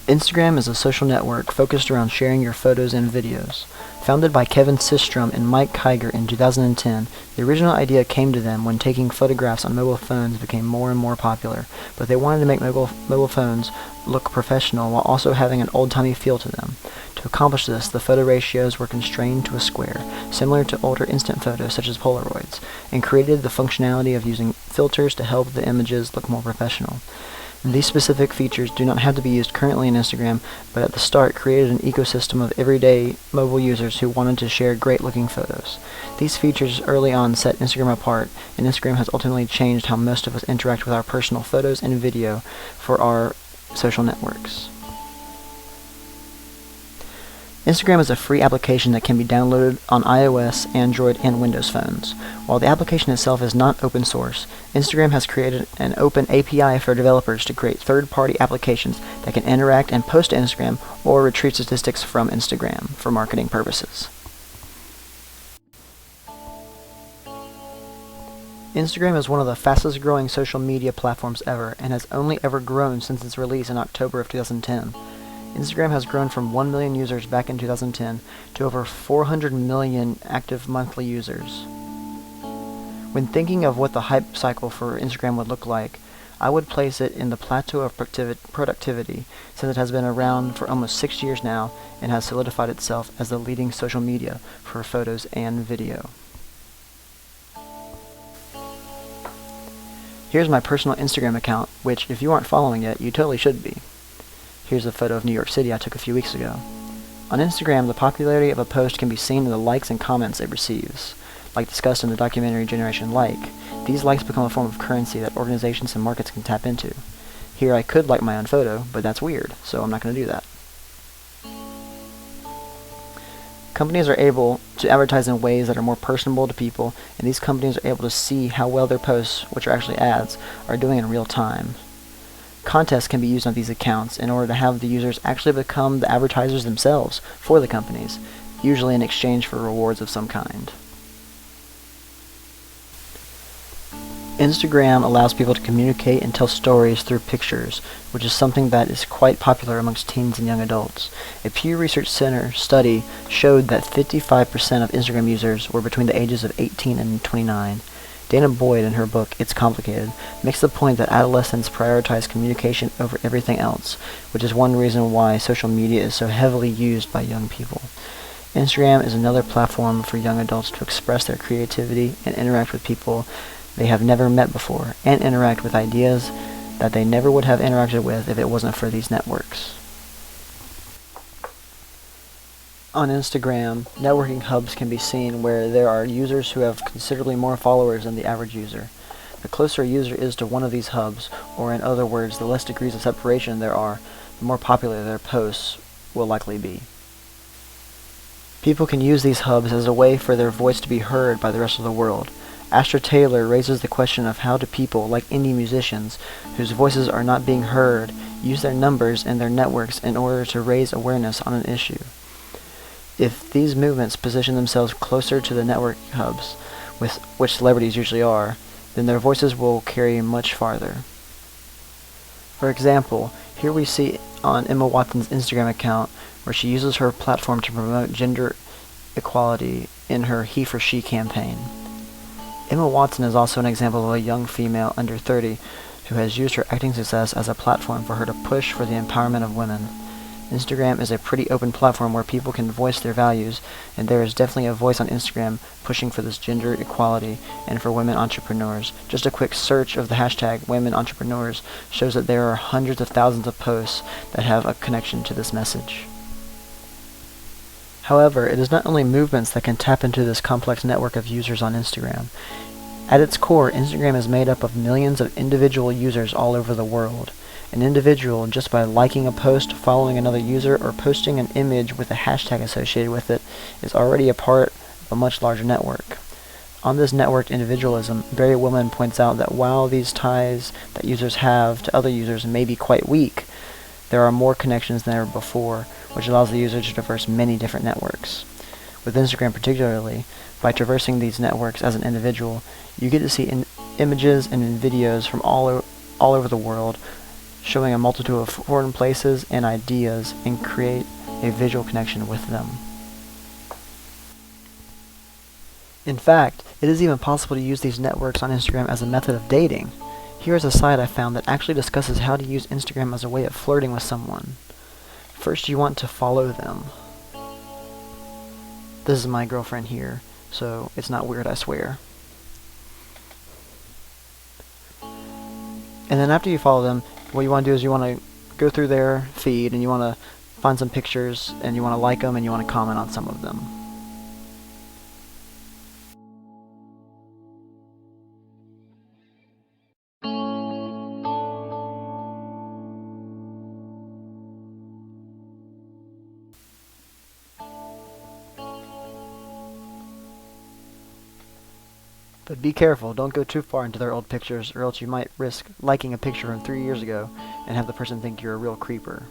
Instagram is a social network focused around sharing your photos and videos. Founded by Kevin Systrom and Mike Kiger in 2010, the original idea came to them when taking photographs on mobile phones became more and more popular, but they wanted to make mobile phones look professional while also having an old-timey feel to them. To accomplish this, the photo ratios were constrained to a square, similar to older instant photos such as Polaroids, and created the functionality of using filters to help the images look more professional. These specific features do not have to be used currently in Instagram, but at the start created an ecosystem of everyday mobile users who wanted to share great-looking photos. These features early on set Instagram apart, and Instagram has ultimately changed how most of us interact with our personal photos and video for our social networks. Instagram is a free application that can be downloaded on iOS, Android, and Windows phones. While the application itself is not open source, Instagram has created an open API for developers to create third-party applications that can interact and post to Instagram or retrieve statistics from Instagram for marketing purposes. Instagram is one of the fastest growing social media platforms ever and has only ever grown since its release in October of 2010. Instagram has grown from 1 million users back in 2010 to over 400 million active monthly users. When thinking of what the hype cycle for Instagram would look like, I would place it in the plateau of productivity, since it has been around for almost 6 years now and has solidified itself as the leading social media for photos and video. Here's my personal Instagram account, which if you aren't following it, you totally should be. Here's a photo of New York City I took a few weeks ago. On Instagram, the popularity of a post can be seen in the likes and comments it receives. Like discussed in the documentary Generation Like, these likes become a form of currency that organizations and markets can tap into. Here I could like my own photo, but that's weird, so I'm not going to do that. Companies are able to advertise in ways that are more personable to people, and these companies are able to see how well their posts, which are actually ads, are doing in real time. Contests can be used on these accounts in order to have the users actually become the advertisers themselves for the companies, usually in exchange for rewards of some kind. Instagram allows people to communicate and tell stories through pictures, which is something that is quite popular amongst teens and young adults. A Pew Research Center study showed that 55% of Instagram users were between the ages of 18 and 29. Dana Boyd, in her book, It's Complicated, makes the point that adolescents prioritize communication over everything else, which is one reason why social media is so heavily used by young people. Instagram is another platform for young adults to express their creativity and interact with people they have never met before, and interact with ideas that they never would have interacted with if it wasn't for these networks. On Instagram, networking hubs can be seen where there are users who have considerably more followers than the average user. The closer a user is to one of these hubs, or in other words, the less degrees of separation there are, the more popular their posts will likely be. People can use these hubs as a way for their voice to be heard by the rest of the world. Astra Taylor raises the question of how do people, like indie musicians, whose voices are not being heard, use their numbers and their networks in order to raise awareness on an issue. If these movements position themselves closer to the network hubs, with which celebrities usually are, then their voices will carry much farther. For example, here we see on Emma Watson's Instagram account where she uses her platform to promote gender equality in her He for She campaign. Emma Watson is also an example of a young female under 30 who has used her acting success as a platform for her to push for the empowerment of women. Instagram is a pretty open platform where people can voice their values, and there is definitely a voice on Instagram pushing for this gender equality and for women entrepreneurs. Just a quick search of the hashtag women entrepreneurs shows that there are hundreds of thousands of posts that have a connection to this message. However, it is not only movements that can tap into this complex network of users on Instagram. At its core, Instagram is made up of millions of individual users all over the world. An individual, just by liking a post, following another user, or posting an image with a hashtag associated with it, is already a part of a much larger network. On this networked individualism, Barry Willman points out that while these ties that users have to other users may be quite weak, there are more connections than ever before, which allows the user to traverse many different networks. With Instagram particularly, by traversing these networks as an individual, you get to see images and videos from all over the world, showing a multitude of foreign places and ideas and create a visual connection with them. In fact, it is even possible to use these networks on Instagram as a method of dating. Here is a site I found that actually discusses how to use Instagram as a way of flirting with someone. First, you want to follow them. This is my girlfriend here, so it's not weird, I swear. And then after you follow them, what you want to do is you want to go through their feed and you want to find some pictures and you want to like them and you want to comment on some of them. But be careful, don't go too far into their old pictures or else you might risk liking a picture from 3 years ago and have the person think you're a real creeper.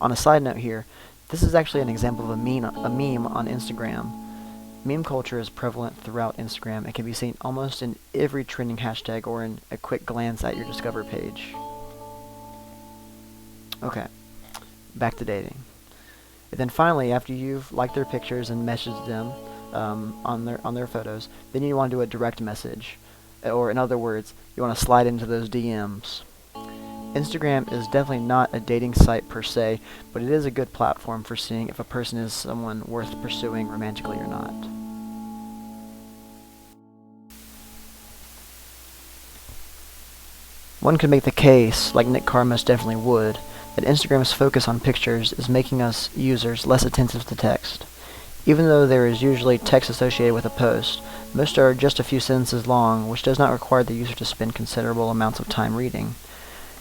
On a side note here, this is actually an example of a meme on Instagram. Meme culture is prevalent throughout Instagram and can be seen almost in every trending hashtag or in a quick glance at your Discover page. Okay, back to dating. And then finally, after you've liked their pictures and messaged them on their photos, then you want to do a direct message, or in other words, you want to slide into those DMs. Instagram is definitely not a dating site per se, but it is a good platform for seeing if a person is someone worth pursuing romantically or not. One could make the case, like Nick Carr most definitely would, that Instagram's focus on pictures is making us users less attentive to text. Even though there is usually text associated with a post, most are just a few sentences long, which does not require the user to spend considerable amounts of time reading.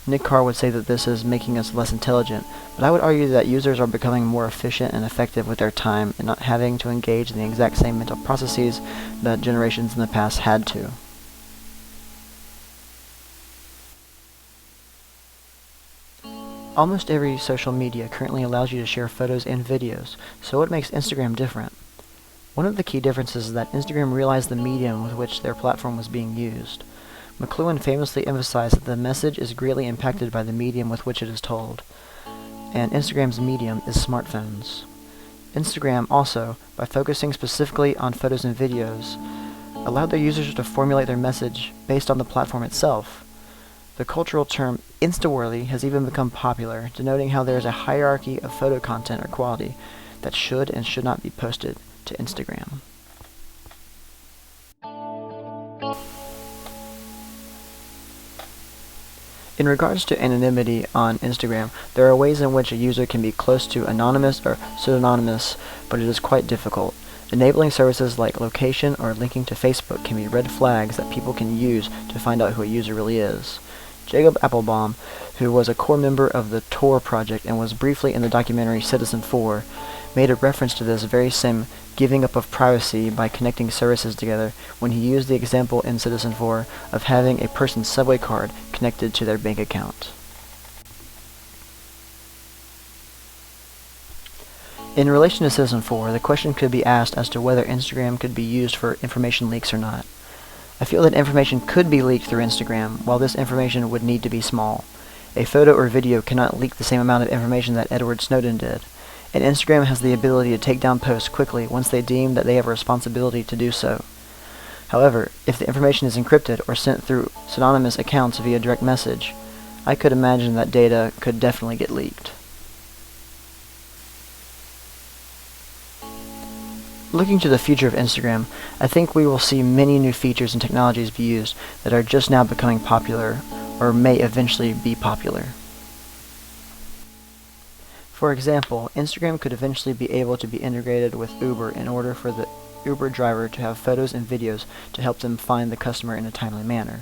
Nick Carr would say that this is making us less intelligent, but I would argue that users are becoming more efficient and effective with their time and not having to engage in the exact same mental processes that generations in the past had to. Almost every social media currently allows you to share photos and videos, so what makes Instagram different? One of the key differences is that Instagram realized the medium with which their platform was being used. McLuhan famously emphasized that the message is greatly impacted by the medium with which it is told, and Instagram's medium is smartphones. Instagram also, by focusing specifically on photos and videos, allowed their users to formulate their message based on the platform itself. The cultural term Insta-worthy has even become popular, denoting how there is a hierarchy of photo content or quality that should and should not be posted to Instagram. In regards to anonymity on Instagram, there are ways in which a user can be close to anonymous or pseudonymous, but it is quite difficult. Enabling services like location or linking to Facebook can be red flags that people can use to find out who a user really is. Jacob Appelbaum, who was a core member of the Tor project and was briefly in the documentary Citizen4, made a reference to this very same giving up of privacy by connecting services together when he used the example in Citizen4 of having a person's subway card connected to their bank account. In relation to Citizen4, the question could be asked as to whether Instagram could be used for information leaks or not. I feel that information could be leaked through Instagram, while this information would need to be small. A photo or video cannot leak the same amount of information that Edward Snowden did, and Instagram has the ability to take down posts quickly once they deem that they have a responsibility to do so. However, if the information is encrypted or sent through pseudonymous accounts via direct message, I could imagine that data could definitely get leaked. Looking to the future of Instagram, I think we will see many new features and technologies be used that are just now becoming popular, or may eventually be popular. For example, Instagram could eventually be able to be integrated with Uber in order for the Uber driver to have photos and videos to help them find the customer in a timely manner.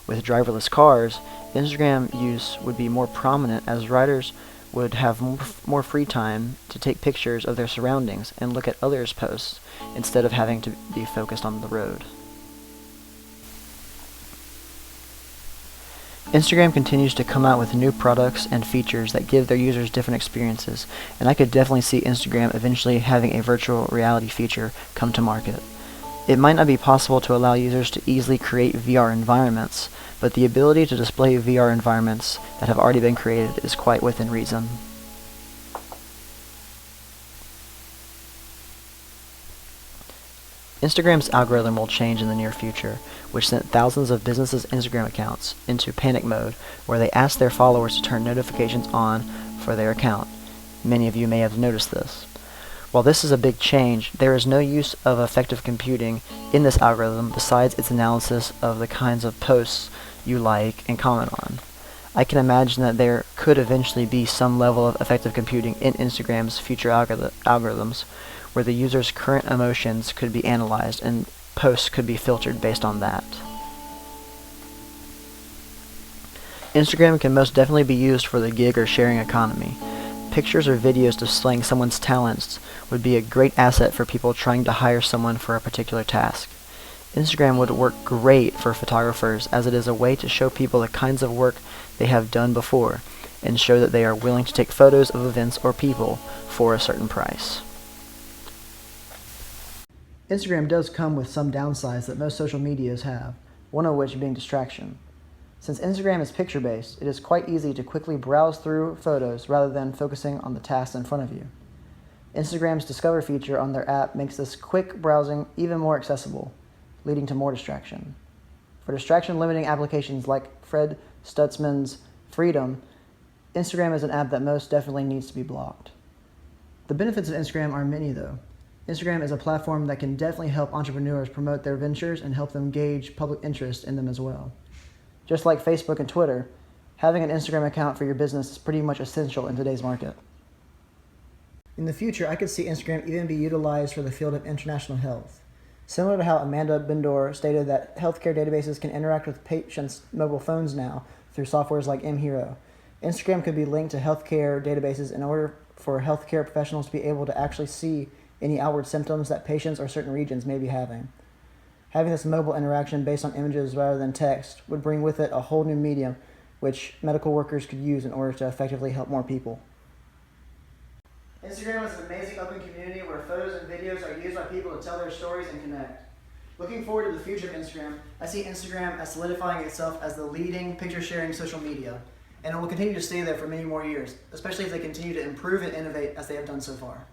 With driverless cars, Instagram use would be more prominent as riders would have more free time to take pictures of their surroundings and look at others' posts instead of having to be focused on the road. Instagram continues to come out with new products and features that give their users different experiences, and I could definitely see Instagram eventually having a virtual reality feature come to market. It might not be possible to allow users to easily create VR environments, but the ability to display VR environments that have already been created is quite within reason. Instagram's algorithm will change in the near future, which sent thousands of businesses' Instagram accounts into panic mode, where they asked their followers to turn notifications on for their account. Many of you may have noticed this. While this is a big change, there is no use of effective computing in this algorithm besides its analysis of the kinds of posts you like and comment on. I can imagine that there could eventually be some level of effective computing in Instagram's future algorithms, where the user's current emotions could be analyzed and posts could be filtered based on that. Instagram can most definitely be used for the gig or sharing economy. Pictures or videos displaying someone's talents would be a great asset for people trying to hire someone for a particular task. Instagram would work great for photographers, as it is a way to show people the kinds of work they have done before and show that they are willing to take photos of events or people for a certain price. Instagram does come with some downsides that most social medias have, one of which being distraction. Since Instagram is picture-based, it is quite easy to quickly browse through photos rather than focusing on the tasks in front of you. Instagram's Discover feature on their app makes this quick browsing even more accessible, leading to more distraction. For distraction-limiting applications like Fred Stutzman's Freedom, Instagram is an app that most definitely needs to be blocked. The benefits of Instagram are many, though. Instagram is a platform that can definitely help entrepreneurs promote their ventures and help them gauge public interest in them as well. Just like Facebook and Twitter, having an Instagram account for your business is pretty much essential in today's market. In the future, I could see Instagram even be utilized for the field of international health. Similar to how Amanda Bendor stated that healthcare databases can interact with patients' mobile phones now through softwares like mHero, Instagram could be linked to healthcare databases in order for healthcare professionals to be able to actually see any outward symptoms that patients or certain regions may be having. Having this mobile interaction based on images rather than text would bring with it a whole new medium which medical workers could use in order to effectively help more people. Instagram is an amazing open community where photos and videos are used by people to tell their stories and connect. Looking forward to the future of Instagram, I see Instagram as solidifying itself as the leading picture-sharing social media, and it will continue to stay there for many more years, especially if they continue to improve and innovate as they have done so far.